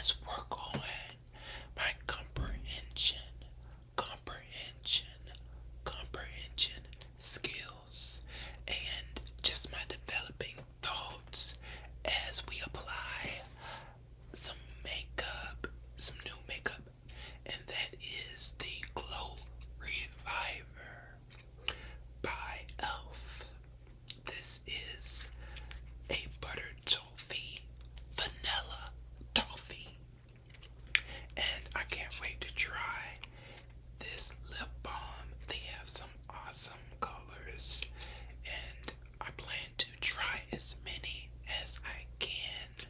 let's work on my comprehension, comprehension skills, and just my developing thoughts as we apply some makeup, some new makeup, and that is the Glow Reviver by Elf. This is a butter toffee, vanilla toffee, and I can't wait to try this lip balm. They have some awesome colors, and I plan to try as many as I can.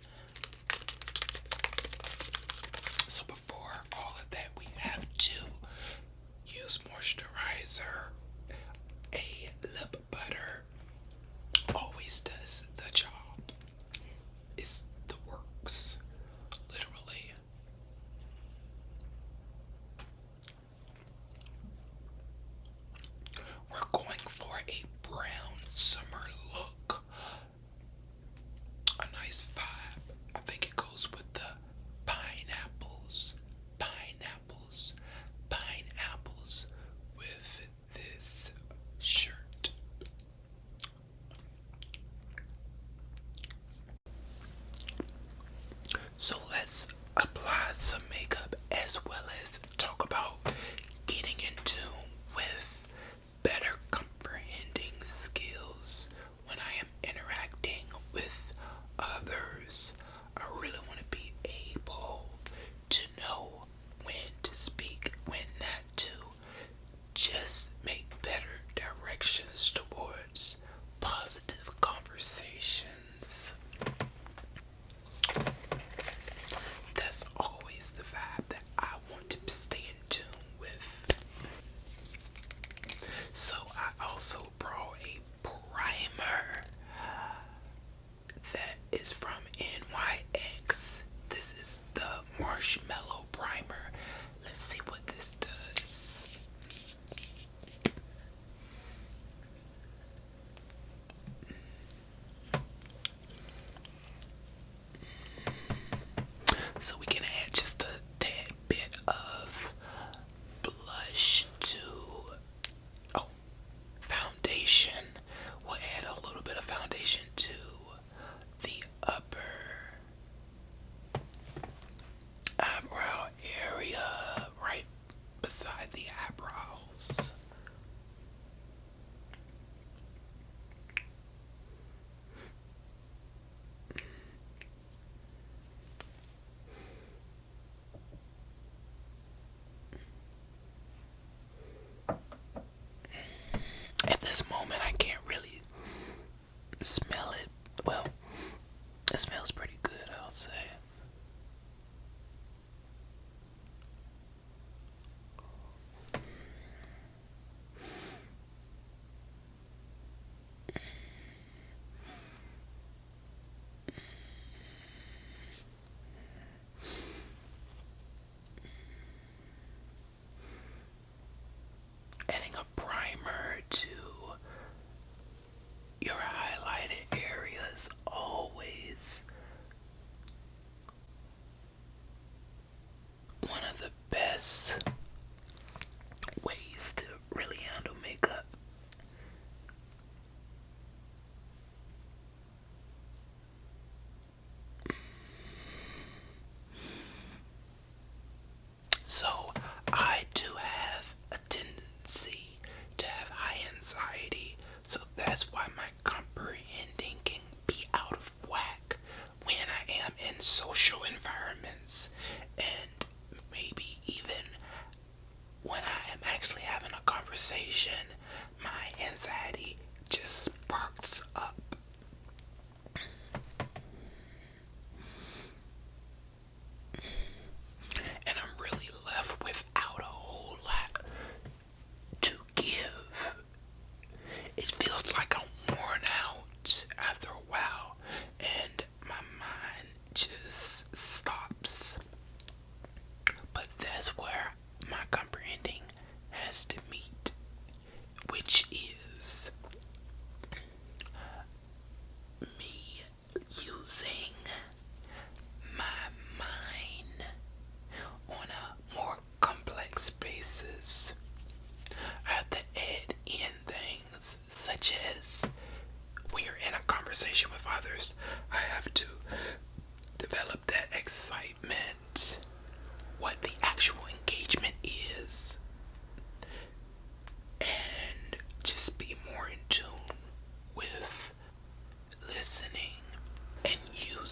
So before all of that, we have to use moisturizer. A lip butter always does the job. It's the works, literally. We're going for a brown summer look. A nice vibe. I think it goes with the pineapples. Pineapples. Pineapples with this shirt. So let's apply some makeup as well as talk about getting in tune with better comprehending skills when I am interacting with others. I really want to be able to know when to speak, when not to. Just make better directions towards positive conversations. That's always the vibe that I want to stay in tune with. So I also brought a primer that is from NYX. This is the Marshmallow Primer. Let's see what this does. So we can add just a tad bit of blush to, oh, foundation. We'll add a little bit of foundation to the upper eyebrow area, right beside the eyebrows. At this moment, I can't really smell it. Well, it smells pretty good, I'll say. Adding a primer to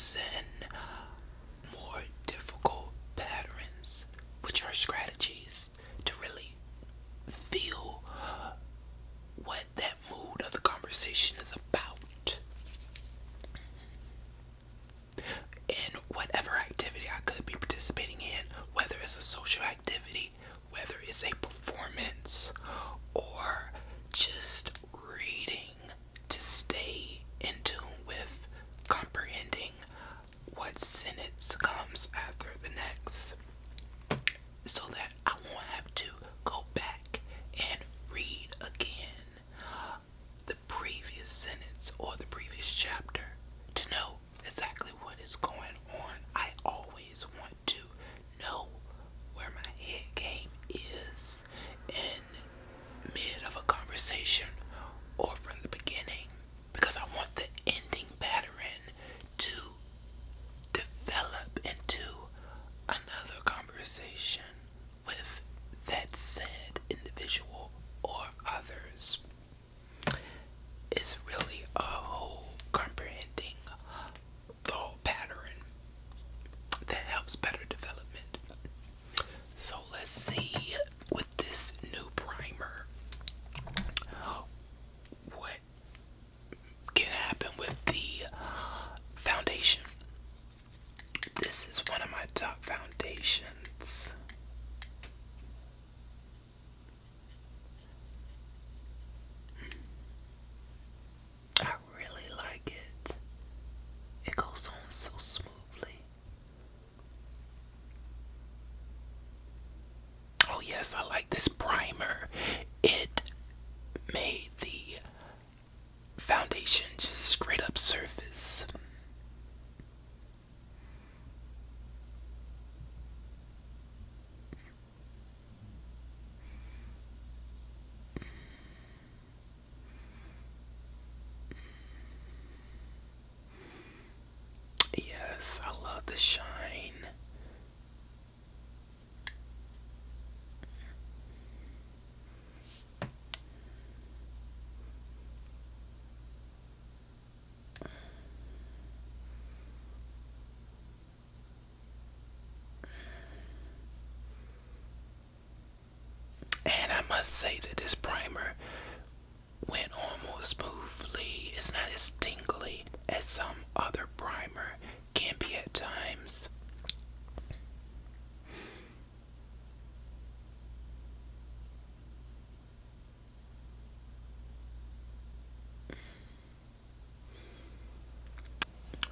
using more difficult patterns, which are strategies to really feel what that mood of the conversation is about. In whatever activity I could be participating in, whether it's a social activity, whether it's a performance, or just reading to stay in tune with comprehending what sentence comes after the next, so that I won't have to go back and read again the previous sentence or the previous chapter to know exactly what is going on. I always want to know where my head game is in mid of a conversation or from the beginning, because I want the ending pattern to develop into another conversation with that said individual or others. It's really a whole comprehending thought pattern that helps better development. So let's see, with this new primer, what can happen with the foundation. This is one of my top foundations. I really like it. It goes on so smoothly. Oh yes, I like this primer. It made the foundation just straight up surface. Yes, I love the shine. And I must say that this primer went on more smoothly. It's not as tingly as some other primer can be at times.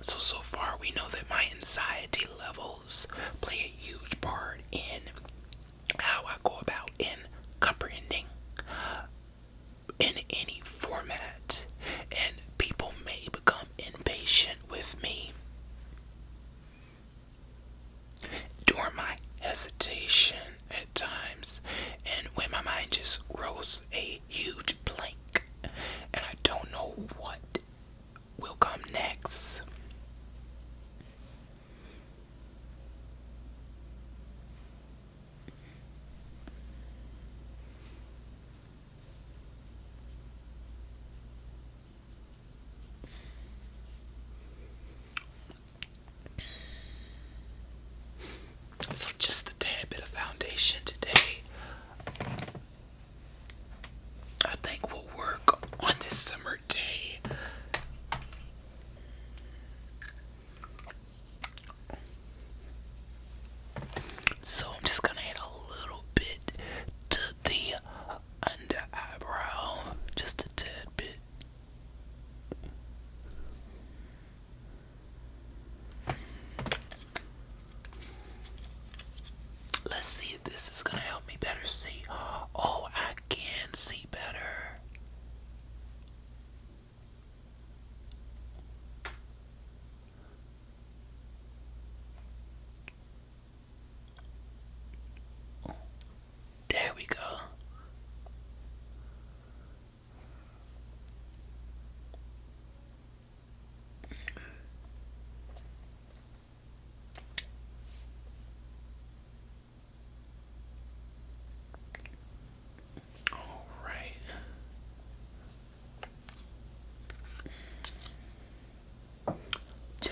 So far we know that my anxiety levels play a huge part in how I go about in comprehending in any format, and people may become impatient with me during my hesitation at times, and when my mind just grows a huge blank and I don't know what will come next.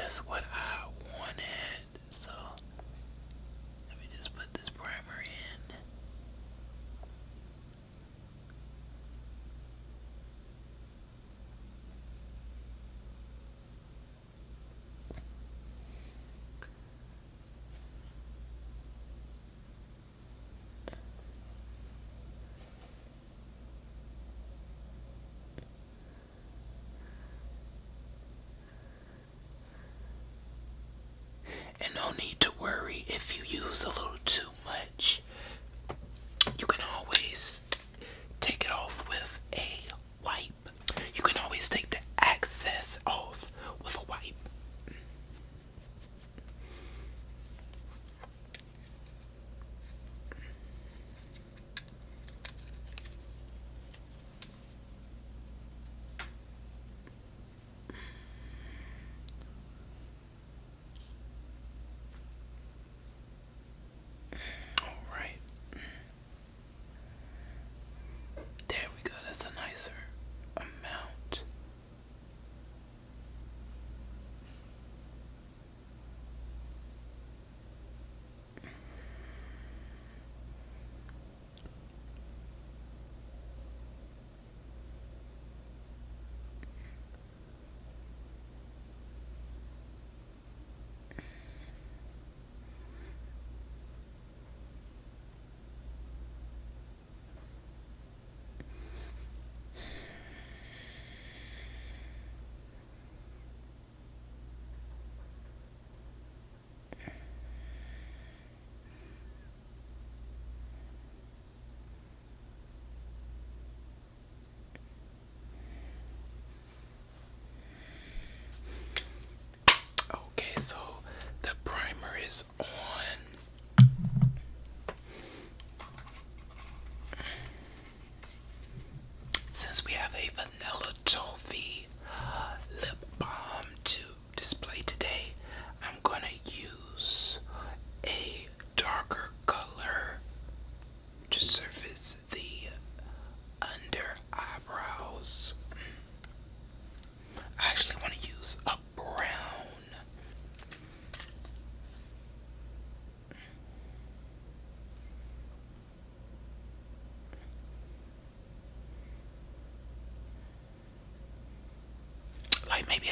just what I wanted. So let me just put this primer in. And no need to worry if you use a little too much. You can always take it off with a wipe. You can always take the excess off with a wipe. Alright. There we go. That's a nicer amount. Okay, so the primer is on. Since we have a vanilla toffee lip balm to display today, I'm gonna use a darker color to surface the under eyebrows. I actually want to use a brown. Like maybe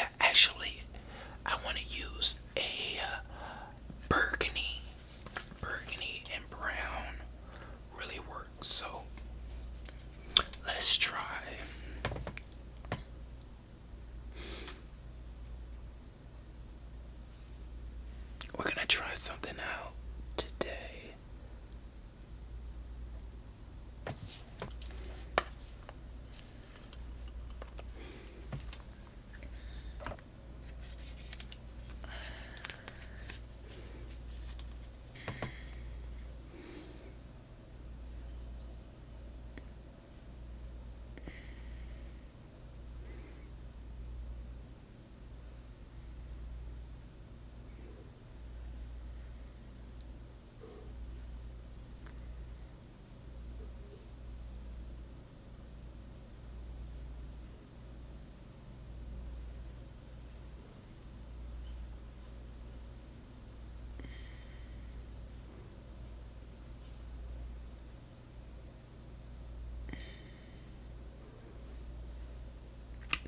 I want to use a burgundy. Burgundy and brown really works. So let's try. We're gonna try something out today.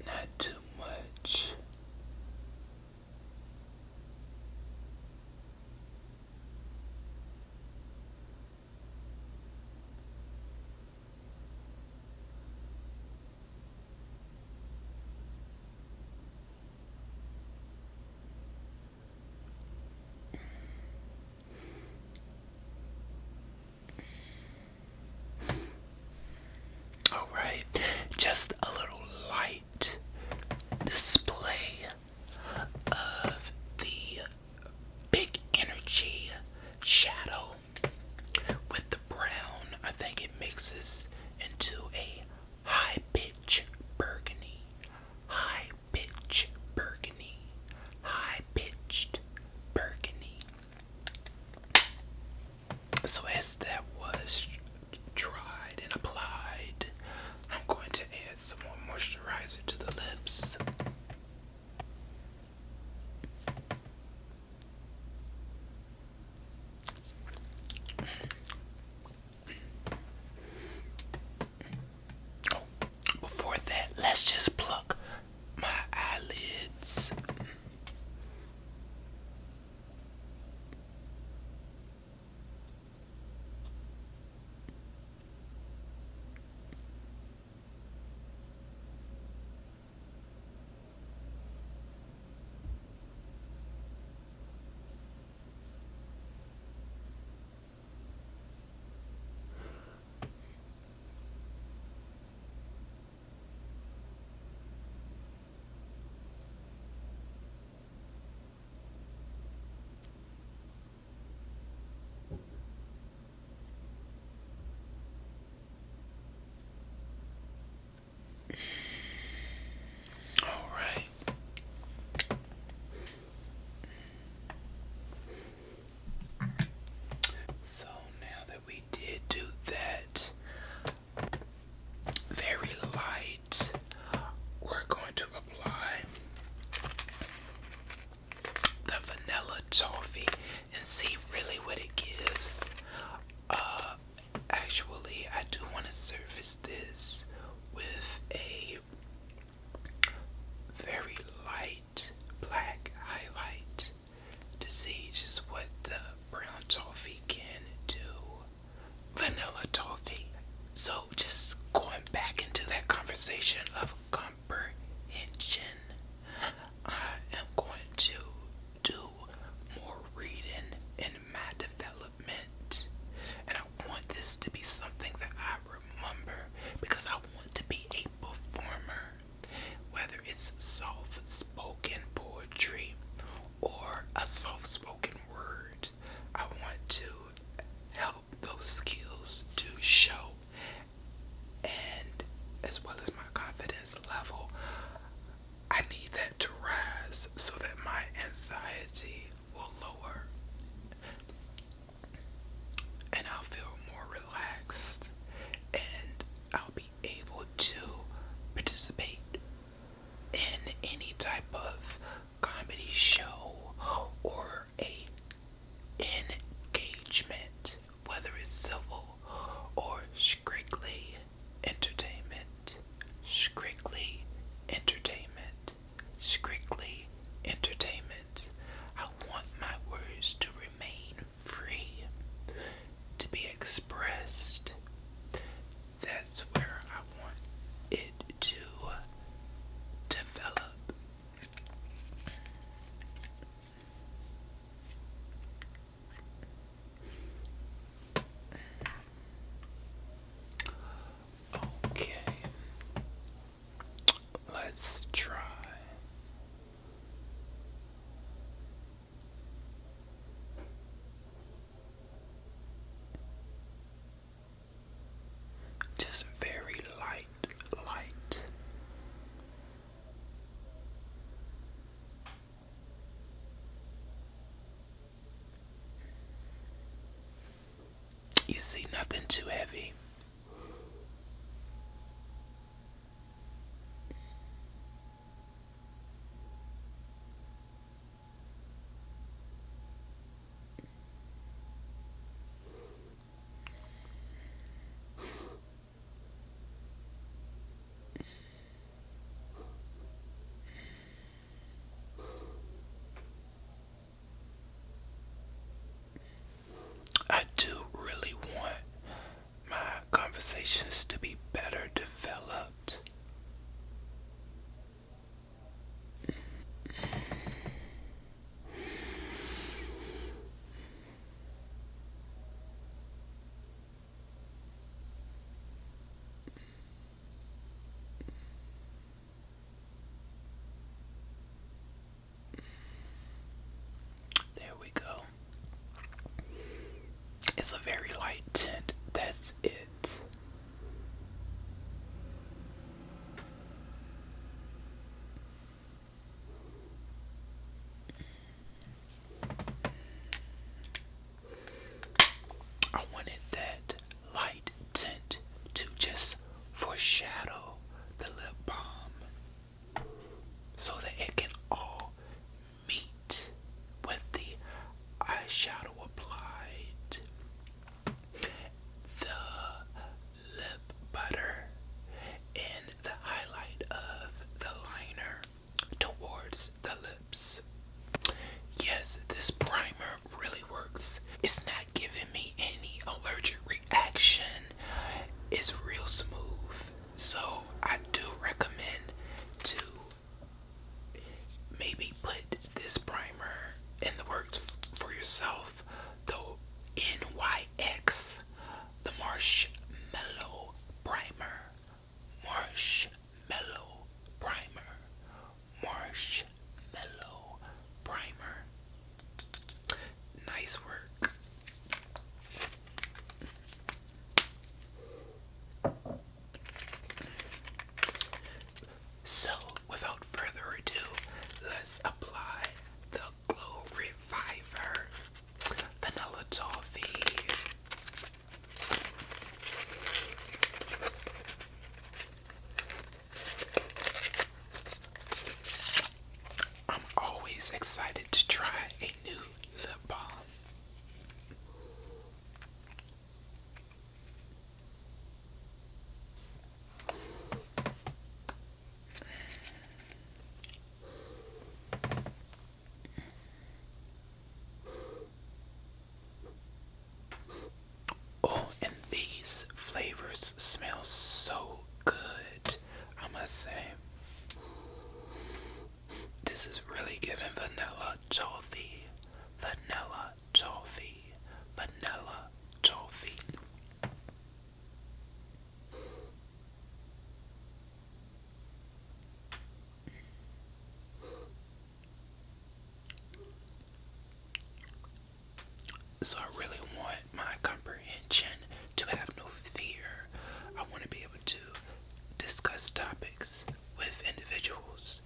Not too much. Alright, just a little light display of the big energy shadow with the brown. I think it mixes into a high pitch burgundy. High pitch burgundy. High pitched burgundy. So as that was dried and applied, I'm going to add some more moisturizer to the lips. Oh, before that, let's just pluck my eyelids. All right. So now that we did do that, very light, we're going to apply the vanilla toffee and see really what it gives. Actually, I do want to surface this with a very light black highlight to see just what the brown toffee can do. Vanilla toffee. So just going back into that conversation of comprehension, I am going to do more reading in my development. And I want this to be something that I remember because I want to be a performer. Whether it's soft spoken poetry or a soft spoken word, I want to help those skills to show, and as well as my confidence level, I need that to rise so that my anxiety will lower and I'll feel more relaxed and I'll be able to participate in any type of comedy show or a engagement, whether it's civil or strictly entertainment. Strictly entertainment. Strictly entertainment. I want my words to remain free, to be expressed. That's where I want it to develop. Okay, let's try. Just very light, light. You see, nothing too heavy. I do really want my So I really want my comprehension to have no fear. I want to be able to discuss topics with individuals,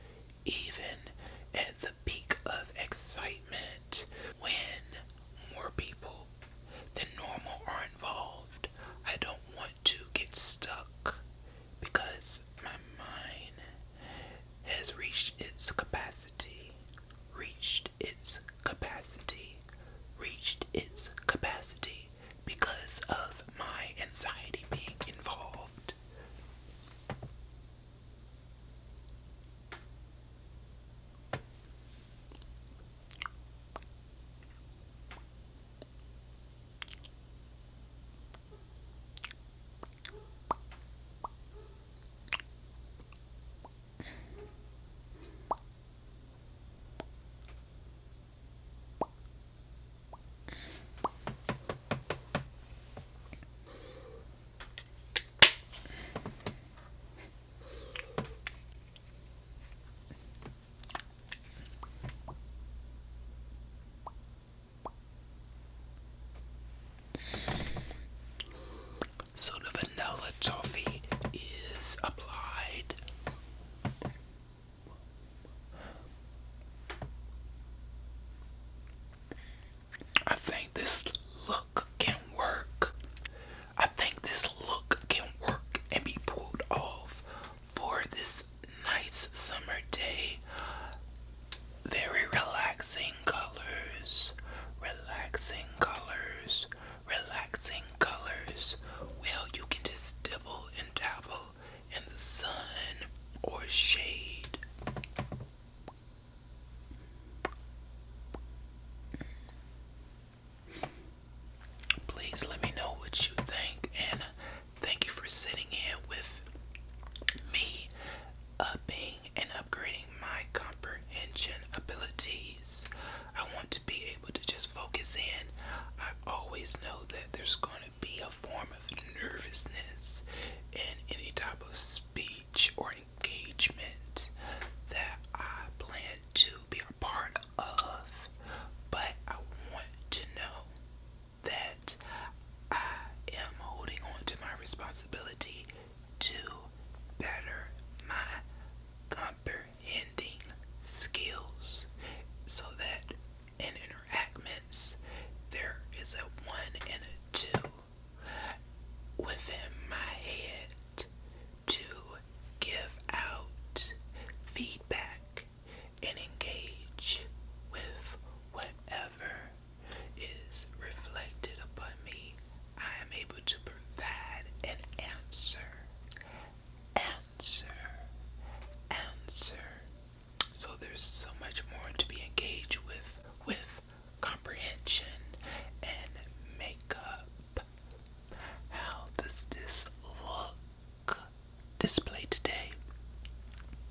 even at the peak of excitement, when more people than normal are involved. I don't want to get stuck because my mind has reached its capacity, reached its capacity, reached its capacity because of my anxiety being involved. So the vanilla toffee is applied. I think this look can work. I think this look can work and be pulled off for this nice summer day. Very relaxing colors, relaxing colors, relaxing colors. Well, you can just dibble and dabble in the sun or shade. Please let me know what you think, and thank you for sitting in with me, upping and upgrading my comprehension abilities. I want to be able to just focus in. I always know that there's going to be a form of nervousness